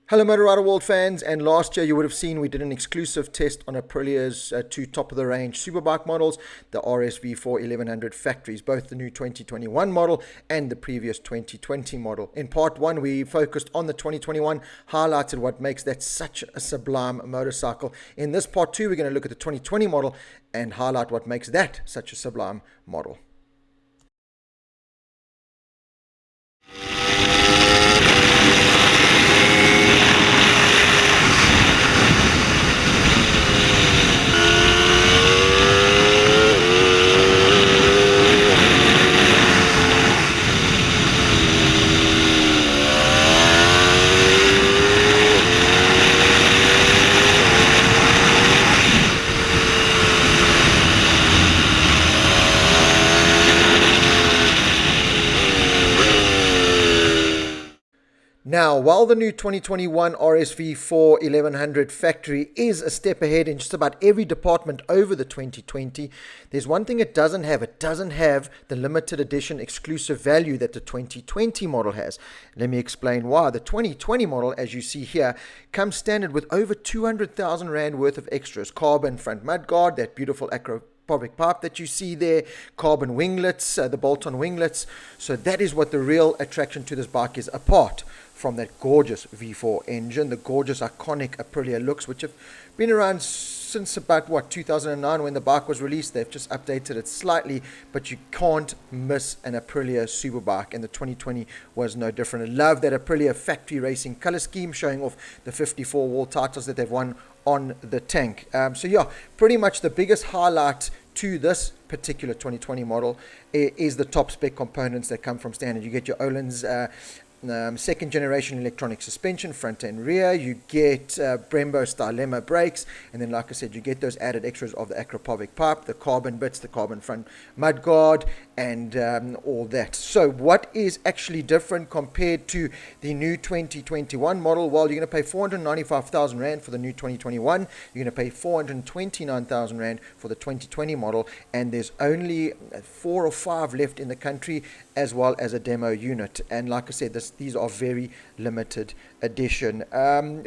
Hello Motorrad World fans, and last year you would have seen we did an exclusive test on Aprilia's two top-of-the-range superbike models, the RSV4 1100 factories, both the new 2021 model and the previous 2020 model. In part 1 we focused on the 2021, highlighted what makes that such a sublime motorcycle. In this part 2 we're going to look at the 2020 model and highlight what makes that such a sublime model. Now, while the new 2021 RSV4 1100 factory is a step ahead in just about every department over the 2020, there's one thing it doesn't have. It doesn't have the limited edition exclusive value that the 2020 model has. Let me explain why. The 2020 model, as you see here, comes standard with over 200,000 Rand worth of extras. Carbon front mudguard, that beautiful acropovic pipe that you see there, carbon winglets, the bolt-on winglets. So that is what the real attraction to this bike is, apart from that gorgeous V4 engine, the gorgeous iconic Aprilia looks, which have been around since about 2009 when the bike was released. They've just updated it slightly, but you can't miss an Aprilia superbike, and the 2020 was no different. I love that Aprilia factory racing color scheme, showing off the 54 world titles that they've won on the tank. So yeah, pretty much the biggest highlight to this particular 2020 model is the top spec components that come from standard. You get your Öhlins second generation electronic suspension, front and rear. You get Brembo Stylema brakes, and then, like I said, you get those added extras of the acropovic pipe, the carbon bits, the carbon front mudguard, and all that. So what is actually different compared to the new 2021 model? Well, you're going to pay 495,000 Rand for the new 2021. You're going to pay 429,000 Rand for the 2020 model, and there's only 4 or 5 left in the country, as well as a demo unit. And like I said, these are very limited edition.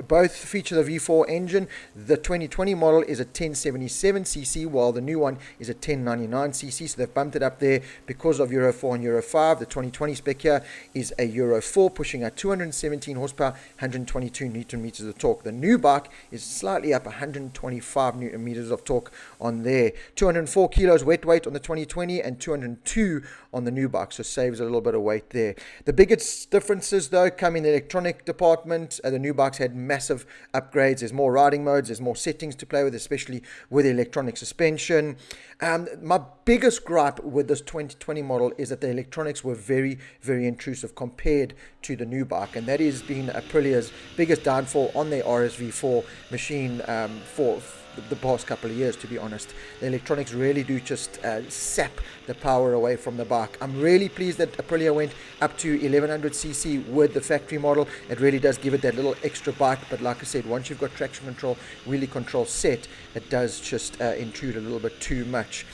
Both feature the V4 engine. The 2020 model is a 1077cc, while the new one is a 1099cc. So they've bumped it up there because of Euro 4 and Euro 5. The 2020 spec here is a Euro 4, pushing out 217 horsepower, 122 newton meters of torque. The new bike is slightly up, 125 newton meters of torque on there. 204 kilos wet weight on the 2020 and 202 on the new bike, so saves a little bit of weight there. The biggest differences though come in the electronic department. The new bikes had massive upgrades. There's more riding modes, there's more settings to play with, especially with the electronic suspension. My biggest gripe with this 2020 model is that the electronics were very, very intrusive compared to the new bike, and that has been Aprilia's biggest downfall on their RSV4 machine for the past couple of years, to be honest. The electronics really do just sap the power away from the bike. I'm really pleased that Aprilia went up to 1100cc with the factory model. It really does give it that little extra bite, but like I said, once you've got traction control, wheelie control set, it does just intrude a little bit too much.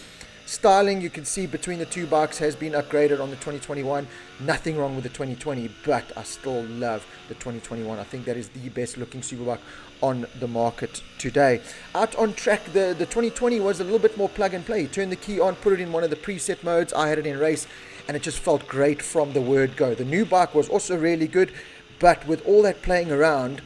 Styling, you can see between the two bikes, has been upgraded on the 2021. Nothing wrong with the 2020, but I still love the 2021. I think that is the best looking superbike on the market today. Out on track, the 2020 was a little bit more plug and play. You turn the key on, put it in one of the preset modes. I had it in race, and it just felt great from the word go. The new bike was also really good, but with all that playing around,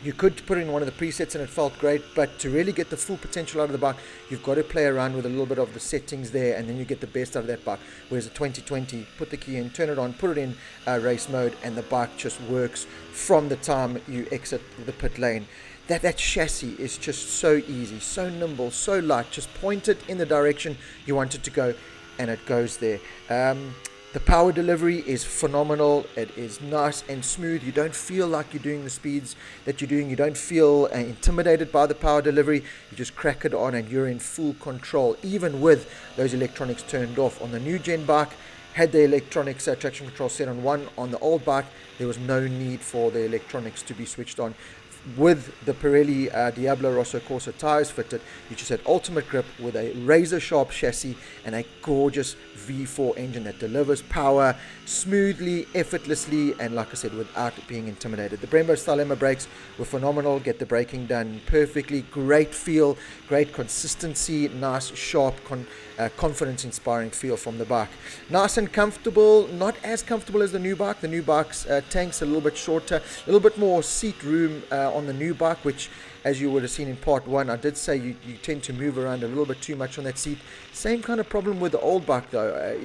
you could put it in one of the presets and it felt great, but to really get the full potential out of the bike, you've got to play around with a little bit of the settings there, and then you get the best out of that bike. Whereas the 2020, put the key in, turn it on, put it in race mode, and the bike just works from the time you exit the pit lane. That chassis is just so easy, so nimble, so light. Just point it in the direction you want it to go, and it goes there. The power delivery is phenomenal. It is nice and smooth. You don't feel like you're doing the speeds that you're doing. You don't feel intimidated by the power delivery. You just crack it on and you're in full control, even with those electronics turned off. On the new gen bike, had the electronics traction control set on 1. On the old bike, there was no need for the electronics to be switched on. with the Pirelli Diablo Rosso Corsa tires fitted. You just had ultimate grip with a razor sharp chassis and a gorgeous V4 engine that delivers power smoothly, effortlessly, and like I said, without being intimidated. The Brembo style Emma brakes were phenomenal. Get the braking done perfectly. Great feel, great consistency, nice, sharp, confidence-inspiring feel from the bike. Nice and comfortable. Not as comfortable as the new bike. The new bike's tank's a little bit shorter, a little bit more seat room on the new bike, which, as you would have seen in part 1, I did say you tend to move around a little bit too much on that seat. Same kind of problem with the old bike though.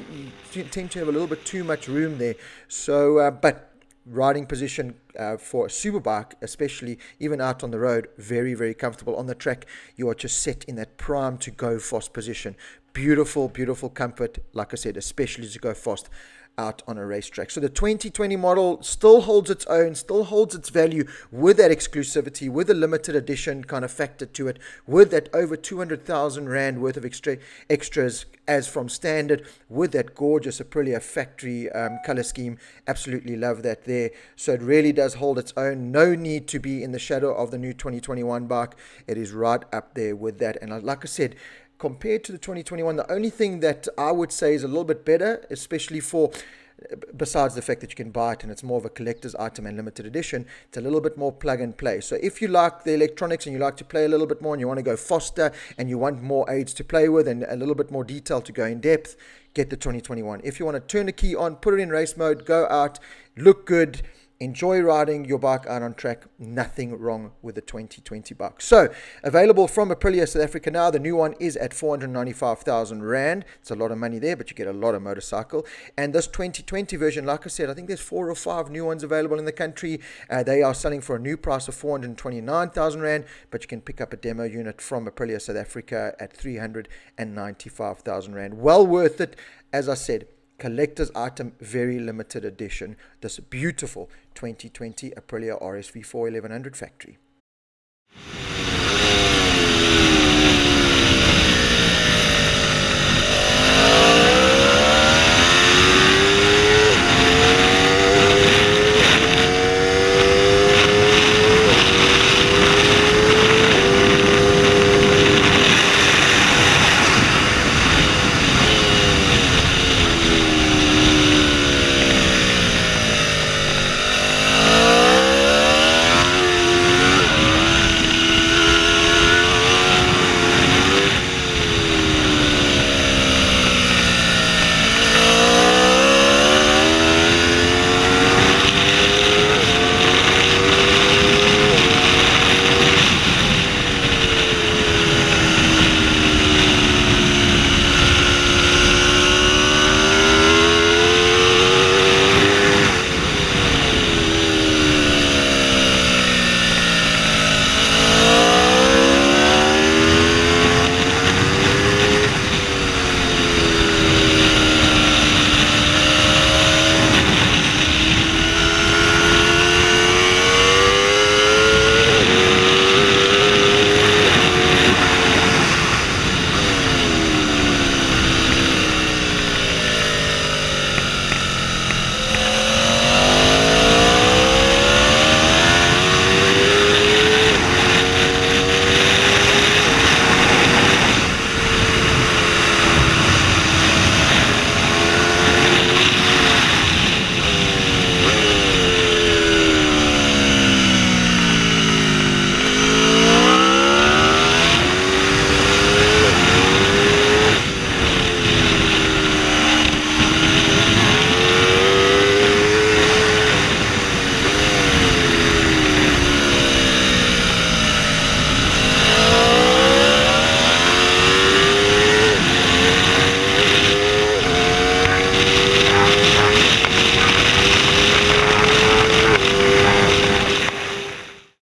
You tend to have a little bit too much room there. So, but riding position for a superbike, especially even out on the road, very, very comfortable. On the track, you are just set in that prime to go fast position. Beautiful, beautiful comfort, like I said, especially to go fast out on a racetrack. So the 2020 model still holds its own, still holds its value with that exclusivity, with a limited edition kind of factor to it, with that over 200,000 Rand worth of extras as from standard, with that gorgeous Aprilia factory color scheme. Absolutely love that there. So it really does hold its own. No need to be in the shadow of the new 2021 bike. It is right up there with that. And like I said, compared to the 2021, the only thing that I would say is a little bit better, especially for, besides the fact that you can buy it and it's more of a collector's item and limited edition, it's a little bit more plug and play. So if you like the electronics and you like to play a little bit more and you want to go faster and you want more aids to play with and a little bit more detail to go in depth, get the 2021. If you want to turn the key on, put it in race mode, go out, look good, enjoy riding your bike out on track, nothing wrong with the 2020 bike. So, available from Aprilia South Africa now. The new one is at 495,000 Rand. It's a lot of money there, but you get a lot of motorcycle. And this 2020 version, like I said, I think there's 4 or 5 new ones available in the country. They are selling for a new price of 429,000 Rand, but you can pick up a demo unit from Aprilia South Africa at 395,000 Rand. Well worth it. As I said, collector's item, very limited edition. This beautiful 2020 Aprilia RSV4 1100 factory.